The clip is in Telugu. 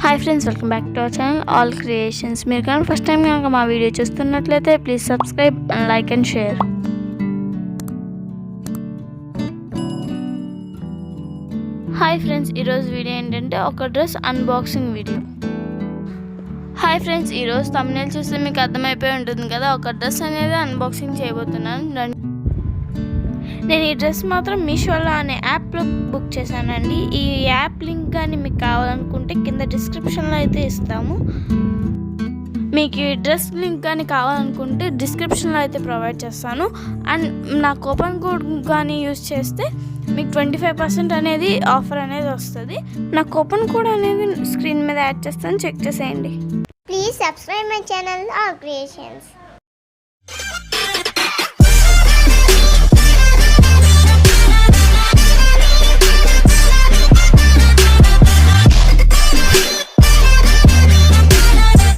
Hi friends, welcome back to our channel all creations. మీరు కానీ ఫస్ట్ టైం కనుక మా వీడియో చూస్తున్నట్లయితే please subscribe and like and share. Hi friends, ఈరోజు వీడియో ఏంటంటే ఒక dress unboxing video. Hi friends, ఈరోజు థంబ్నెయిల్ చూస్తే మీకు అర్థమైపోయి ఉంటుంది కదా, ఒక డ్రెస్ అనేది అన్బాక్సింగ్ చేయబోతున్నాను. నేను ఈ డ్రెస్ మాత్రం మీషోలో అనే యాప్లో బుక్ చేశానండి. ఈ యాప్ లింక్ కానీ మీకు కావాలనుకుంటే కింద డిస్క్రిప్షన్లో అయితే ఇస్తాము. మీకు ఈ డ్రెస్ లింక్ కానీ కావాలనుకుంటే డిస్క్రిప్షన్లో అయితే ప్రొవైడ్ చేస్తాను. అండ్ నా కూపన్ కోడ్ కానీ యూజ్ చేస్తే మీకు 25% అనేది ఆఫర్ అనేది వస్తుంది. నా కూపన్ కోడ్ అనేది స్క్రీన్ మీద యాడ్ చేస్తాను, చెక్ చేసేయండి. Please subscribe my channel, All Creations.